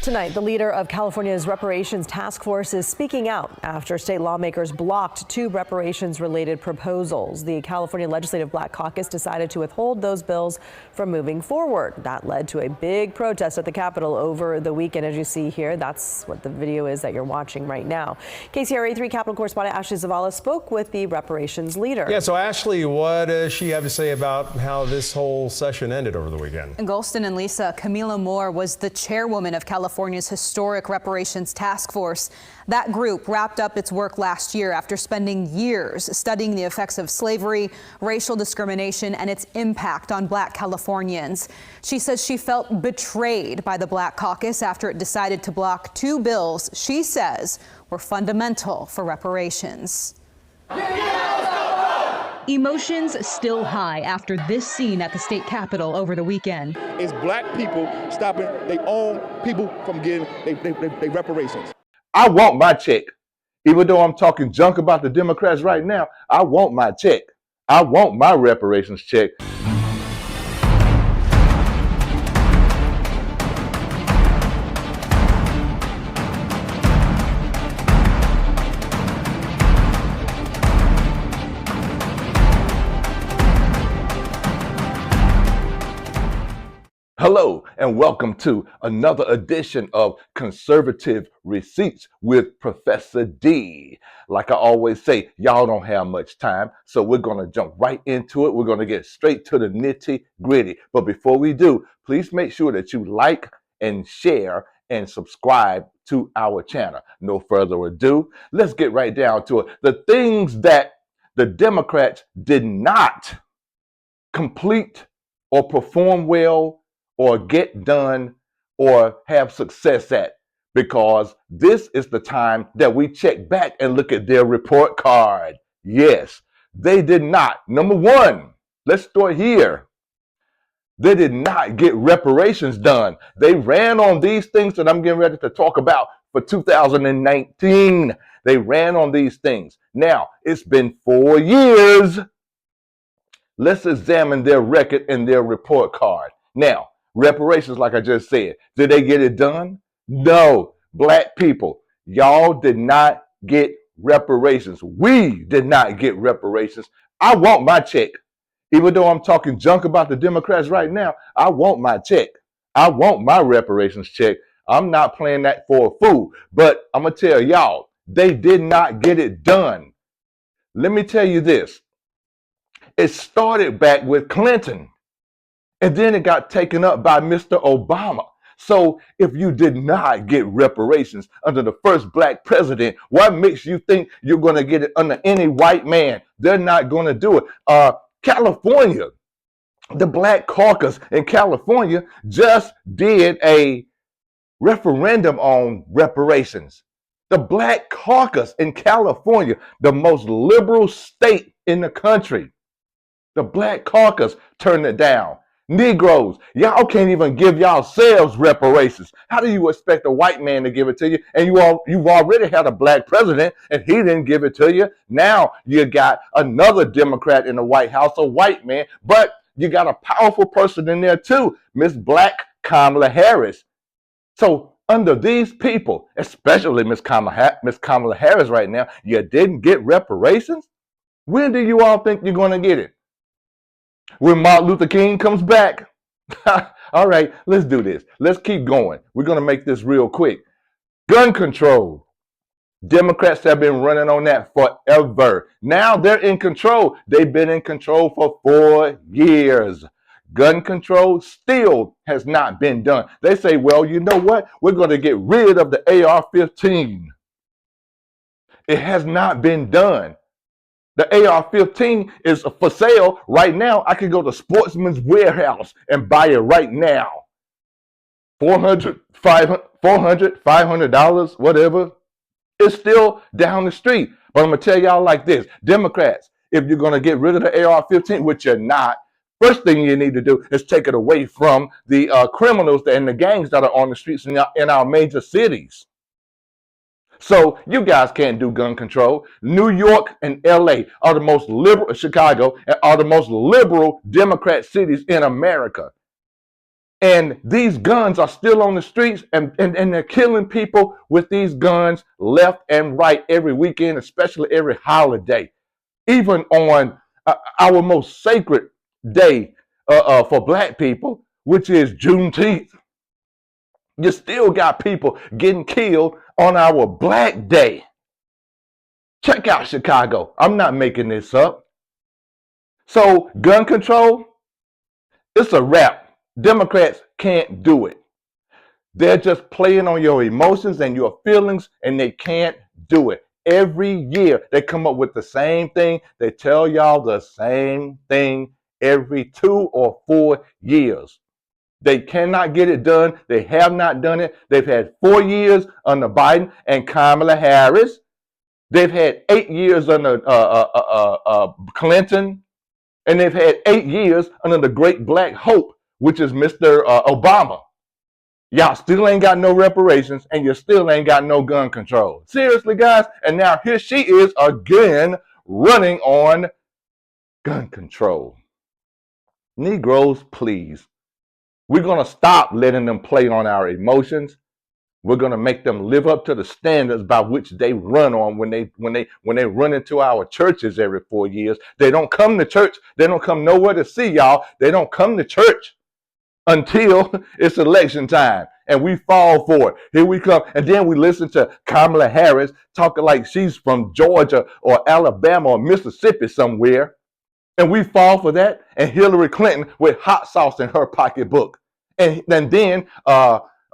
Tonight, the leader of California's reparations task force is speaking out after state lawmakers blocked two reparations-related proposals. The California Legislative Black Caucus decided to withhold those bills from moving forward. That led to a big protest at the Capitol over the weekend, as you see here. That's what the video is that you're watching right now. KCRA 3 Capitol correspondent Ashley Zavala spoke with the reparations leader. Yeah, so Ashley, what does she have to say about how this whole session ended over the weekend? Golston and Lisa, Camila Moore was the chairwoman of California's historic reparations task force. That group wrapped up its work last year after spending years studying the effects of slavery, racial discrimination, and its impact on Black Californians. She says she felt betrayed by the Black Caucus after it decided to block two bills she says were fundamental for reparations. Emotions still high after this scene at the state capitol over the weekend. It's Black people stopping their own people from getting their reparations. I want my check. Even though I'm talking junk about the Democrats right now, I want my check. I want my reparations check. Hello and welcome to another edition of Conservative Receipts with Professor D. Like I always say, y'all don't have much time, so we're going to jump right into it. We're going to get straight to the nitty gritty. But before we do, please make sure that you like and share and subscribe to our channel. No further ado, let's get right down to it. The things that the Democrats did not complete or perform well or get done or have success at, because this is the time that we check back and look at their report card. Yes, they did not. Number one, let's start here. They did not get reparations done. They ran on these things that I'm getting ready to talk about for 2019. They ran on these things. Now, it's been 4 years. Let's examine their record and their report card. Now, reparations, like I just said, did they get it done? No. Black people, y'all did not get reparations. We did not get reparations. I want my check. Even though I'm talking junk about the Democrats right now, I want my check. I want my reparations check. I'm not playing that for a fool, but I'm going to tell y'all, they did not get it done. Let me tell you this. It started back with Clinton. And then it got taken up by Mr. Obama. So if you did not get reparations under the first Black president, what makes you think you're going to get it under any white man? They're not going to do it. California, the Black Caucus in California just did a referendum on reparations. The Black Caucus in California, the most liberal state in the country, the Black Caucus turned it down. Negroes, y'all can't even give yourselves reparations. How do you expect a white man to give it to you? And you've already had a Black president and he didn't give it to you. Now you got another Democrat in the White House, a white man, but you got a powerful person in there too, Miss Black Kamala Harris. So under these people, especially Miss Kamala Harris right now, you didn't get reparations? When do you all think you're going to get it? When Martin Luther King comes back? All right, let's do this. Let's keep going. We're going to make this real quick. Gun control. Democrats have been running on that forever. Now they're in control. They've been in control for 4 years. Gun control still has not been done. They say, well, you know what? We're going to get rid of the AR-15. It has not been done. The AR-15 is for sale right now. I can go to Sportsman's Warehouse and buy it right now. $400, $500, whatever. It's still down the street. But I'm going to tell y'all like this. Democrats, if you're going to get rid of the AR-15, which you're not, first thing you need to do is take it away from the criminals and the gangs that are on the streets in our major cities. So you guys can't do gun control. New York and LA are the most liberal, Chicago, are the most liberal Democrat cities in America. And these guns are still on the streets, and they're killing people with these guns left and right every weekend, especially every holiday. Even on our most sacred day for black people, which is Juneteenth, you still got people getting killed on our black day. Check out Chicago. I'm not making this up. So gun control, it's a wrap. Democrats can't do it. They're just playing on your emotions and your feelings, and they can't do it. Every year, they come up with the same thing. They tell y'all the same thing every 2 or 4 years. They cannot get it done. They have not done it. They've had 4 years under Biden and Kamala Harris. They've had 8 years under Clinton, and they've had 8 years under the great black hope, which is Mr. Obama. Y'all still ain't got no reparations, and you still ain't got no gun control. Seriously, guys? And now here she is again running on gun control. Negroes, please. We're going to stop letting them play on our emotions. We're going to make them live up to the standards by which they run on when they run into our churches every 4 years. They don't come to church. They don't come nowhere to see y'all. They don't come to church until it's election time, and we fall for it. Here we come, and then we listen to Kamala Harris talking like she's from Georgia or Alabama or Mississippi somewhere, and we fall for that. And Hillary Clinton with hot sauce in her pocketbook, and then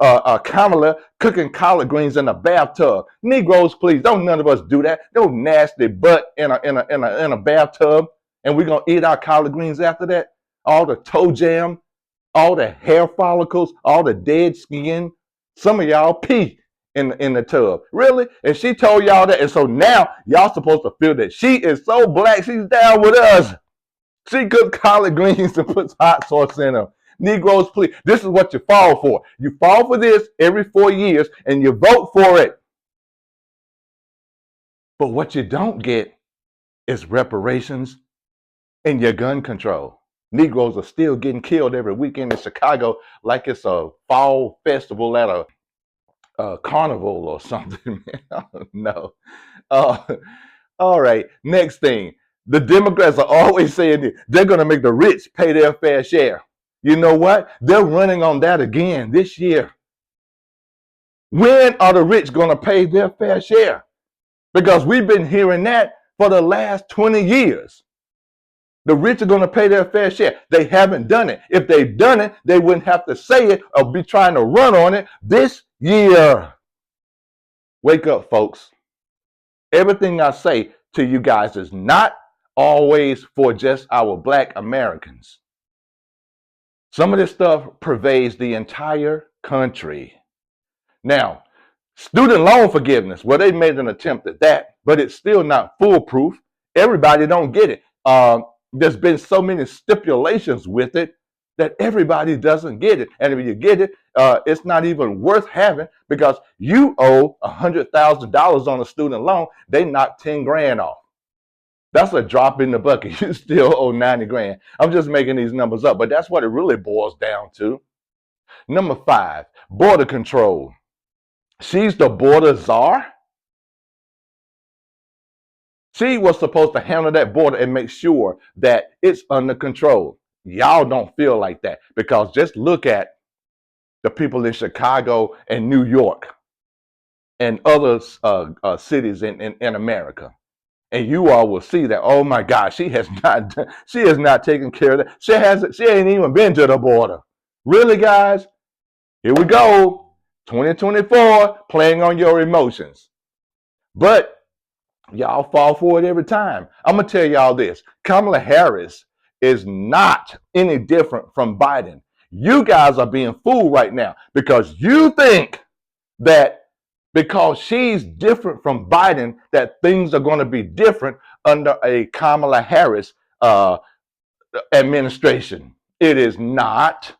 Kamala cooking collard greens in a bathtub. Negroes, please, don't none of us do that. No nasty butt in a bathtub, and we're gonna eat our collard greens after that. All the toe jam, all the hair follicles, all the dead skin. Some of y'all pee in the tub. Really? And she told y'all that. And so now y'all supposed to feel that she is so black, she's down with us. She cooks collard greens and puts hot sauce in them. Negroes, please. This is what you fall for. You fall for this every 4 years and you vote for it. But what you don't get is reparations and your gun control. Negroes are still getting killed every weekend in Chicago like it's a fall festival at a carnival or something. I don't know. All right, next thing. The Democrats are always saying they're going to make the rich pay their fair share. You know what? They're running on that again this year. When are the rich going to pay their fair share? Because we've been hearing that for the last 20 years. The rich are going to pay their fair share. They haven't done it. If they've done it, they wouldn't have to say it or be trying to run on it this year. Wake up, folks. Everything I say to you guys is not always for just our black Americans. Some of this stuff pervades the entire country. Now, student loan forgiveness, well, they made an attempt at that, but it's still not foolproof. Everybody don't get it. There's been so many stipulations with it that everybody doesn't get it. And if you get it, it's not even worth having because you owe $100,000 on a student loan. They knock 10 grand off. That's a drop in the bucket. You still owe 90 grand. I'm just making these numbers up, but that's what it really boils down to. Number 5, border control. She's the border czar. She was supposed to handle that border and make sure that it's under control. Y'all don't feel like that because just look at the people in Chicago and New York and other cities in America. And you all will see that, oh my God, she has not taken care of that. She ain't even been to the border. Really, guys? Here we go. 2024, playing on your emotions. But y'all fall for it every time. I'm going to tell y'all this. Kamala Harris is not any different from Biden. You guys are being fooled right now because you think that because she's different from Biden, that things are going to be different under a Kamala Harris administration. It is not.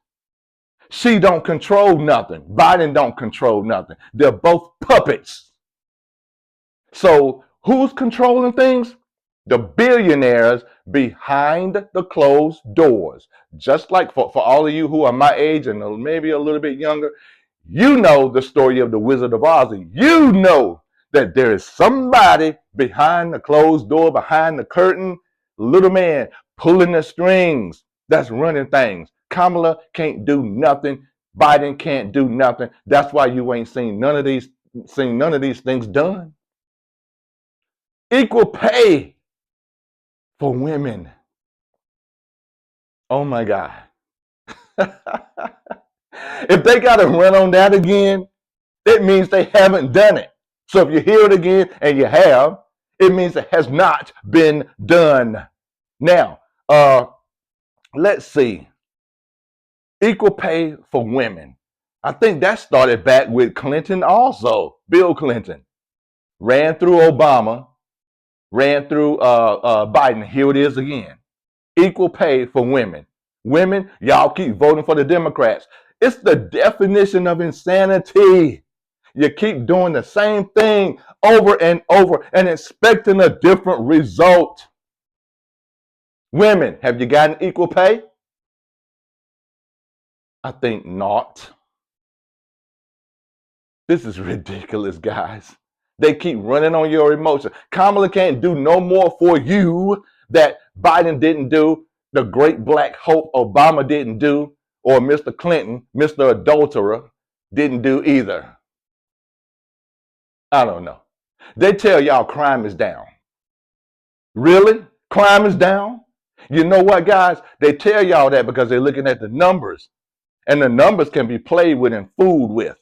She don't control nothing. Biden don't control nothing. They're both puppets. So who's controlling things? The billionaires behind the closed doors. Just like for all of you who are my age and maybe a little bit younger, you know the story of the Wizard of Oz. And you know that there is somebody behind the closed door, behind the curtain, little man pulling the strings that's running things. Kamala can't do nothing. Biden can't do nothing. That's why you ain't seen none of these things done. Equal pay for women. Oh my God. If they got to run on that again, it means they haven't done it. So if you hear it again and you have, it means it has not been done. Now, let's see. Equal pay for women. I think that started back with Clinton also. Bill Clinton ran through Obama, ran through Biden. Here it is again. Equal pay for women. Women, y'all keep voting for the Democrats. It's the definition of insanity. You keep doing the same thing over and over and expecting a different result. Women, have you gotten equal pay? I think not. This is ridiculous, guys. They keep running on your emotions. Kamala can't do no more for you that Biden didn't do, the great black hope Obama didn't do, or Mr. Clinton, Mr. Adulterer, didn't do either. I don't know. They tell y'all crime is down. Really? Crime is down? You know what, guys? They tell y'all that because they're looking at the numbers. And the numbers can be played with and fooled with.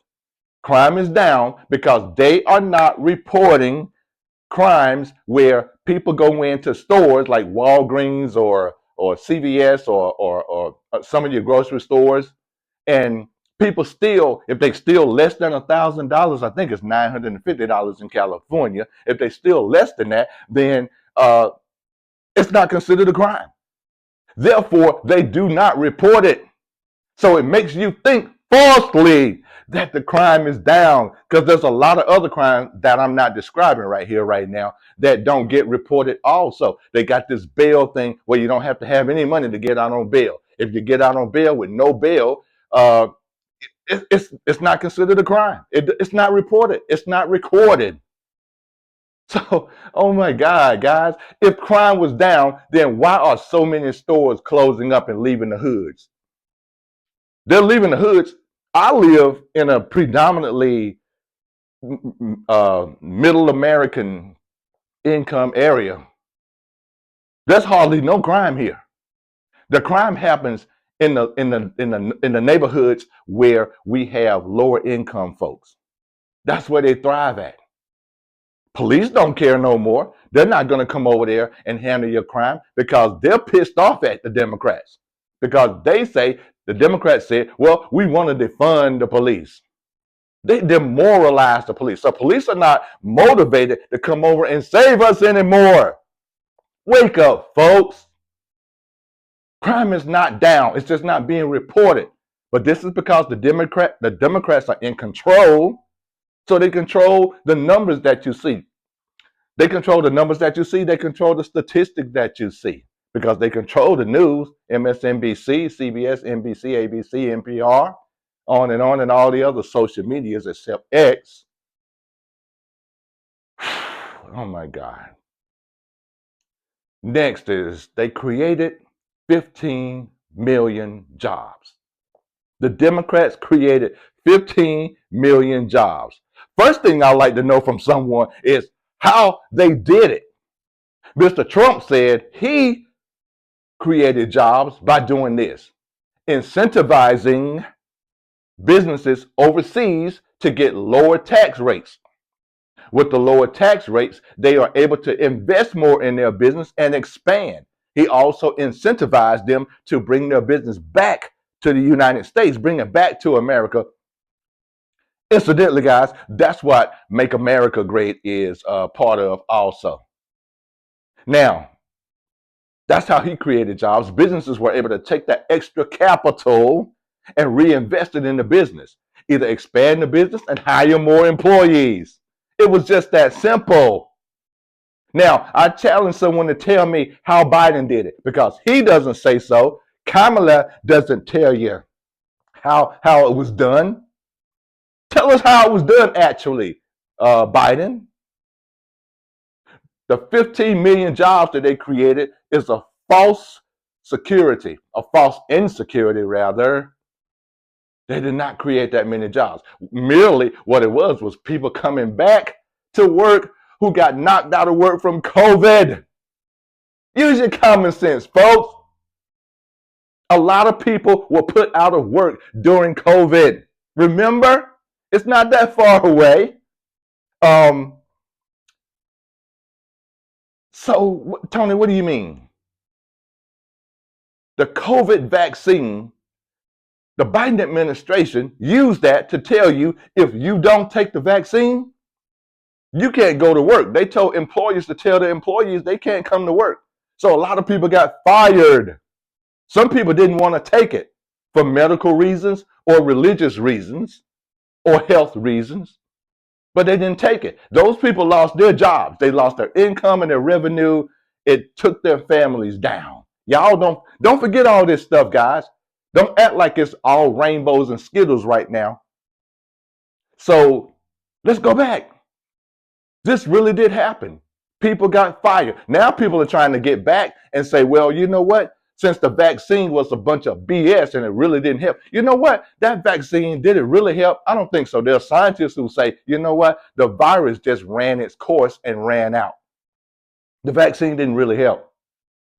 Crime is down because they are not reporting crimes where people go into stores like Walgreens or CVS or some of your grocery stores, and people steal. If they steal less than $1,000, I think it's $950 in California. If they steal less than that, then it's not considered a crime. Therefore, they do not report it. So it makes you think falsely that the crime is down, because there's a lot of other crimes that I'm not describing right here, right now, that don't get reported also. They got this bail thing where you don't have to have any money to get out on bail. If you get out on bail with no bail, it's not considered a crime. It's not reported. It's not recorded. So, oh my God, guys, if crime was down, then why are so many stores closing up and leaving the hoods? They're leaving the hoods. I live in a predominantly middle American income area. There's hardly no crime here. The crime happens in the neighborhoods where we have lower income folks. That's where they thrive at. Police don't care no more. They're not going to come over there and handle your crime because they're pissed off at the Democrats. Because they say, the Democrats said, well, we want to defund the police. They demoralize the police. So police are not motivated to come over and save us anymore. Wake up, folks. Crime is not down. It's just not being reported. But this is because the Democrats are in control. So they control the numbers that you see. They control the numbers that you see. They control the statistics that you see. Because they control the news, MSNBC, CBS, NBC, ABC, NPR, on, and all the other social medias except X. Oh my God. Next is they created 15 million jobs. The Democrats created 15 million jobs. First thing I'd like to know from someone is how they did it. Mr. Trump said he created jobs by doing this, incentivizing businesses overseas to get lower tax rates. With the lower tax rates, they are able to invest more in their business and expand. He also incentivized them to bring their business back to the United States, bring it back to America. Incidentally, guys, that's what Make America Great is part of also. Now, that's how he created jobs. Businesses were able to take that extra capital and reinvest it in the business, either expand the business and hire more employees. It was just that simple. Now, I challenge someone to tell me how Biden did it because he doesn't say so. Kamala doesn't tell you how it was done. Tell us how it was done, actually, Biden. The 15 million jobs that they created is a false security, a false insecurity, rather. They did not create that many jobs. Merely what it was people coming back to work who got knocked out of work from COVID. Use your common sense, folks. A lot of people were put out of work during COVID. Remember? It's not that far away. So, Tony, what do you mean? The COVID vaccine, the Biden administration used that to tell you if you don't take the vaccine, you can't go to work. They told employers to tell the employees they can't come to work. So a lot of people got fired. Some people didn't want to take it for medical reasons or religious reasons or health reasons, but they didn't take it. Those people lost their jobs. They lost their income and their revenue. It took their families down. Y'all don't forget all this stuff, guys. Don't act like it's all rainbows and Skittles right now. So let's go back. This really did happen. People got fired. Now people are trying to get back and say, well, you know what? Since the vaccine was a bunch of BS and it really didn't help. You know what? That vaccine, did it really help? I don't think so. There are scientists who say, you know what? The virus just ran its course and ran out. The vaccine didn't really help.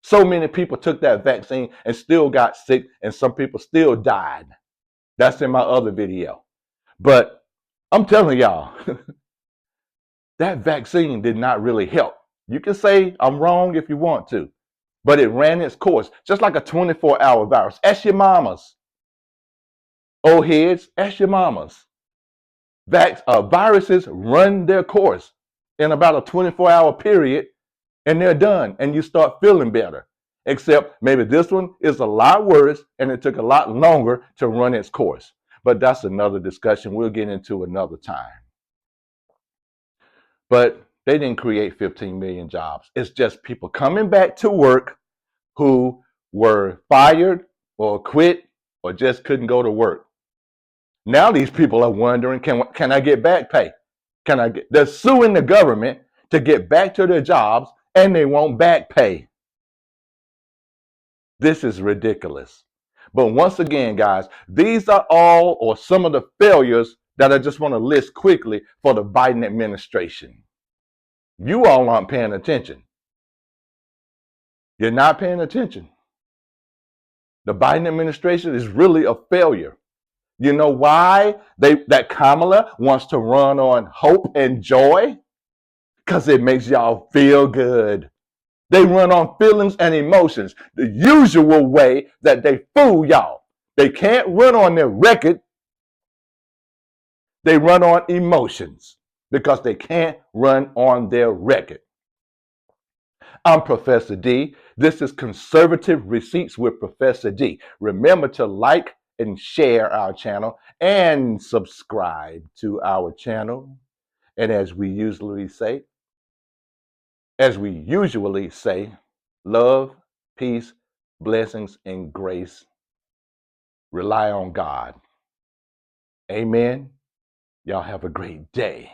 So many people took that vaccine and still got sick, and some people still died. That's in my other video. But I'm telling y'all, that vaccine did not really help. You can say I'm wrong if you want to, but it ran its course, just like a 24-hour virus. Ask your mamas. Old heads, ask your mamas. Viruses run their course in about a 24-hour period, and they're done, and you start feeling better. Except maybe this one is a lot worse, and it took a lot longer to run its course. But that's another discussion we'll get into another time. But they didn't create 15 million jobs. It's just people coming back to work who were fired or quit or just couldn't go to work. Now these people are wondering, can I get back pay? They're suing the government to get back to their jobs, and they want back pay. This is ridiculous. But once again, guys, these are all or some of the failures that I just want to list quickly for the Biden administration. You all aren't paying attention. You're not paying attention. The Biden administration is really a failure. You know why that Kamala wants to run on hope and joy? Because it makes y'all feel good. They run on feelings and emotions, the usual way that they fool y'all. They can't run on their record. They run on emotions because they can't run on their record. I'm Professor D. This is Conservative Receipts with Professor D. Remember to like and share our channel and subscribe to our channel. And as we usually say, love, peace, blessings, and grace. Rely on God. Amen. Y'all have a great day.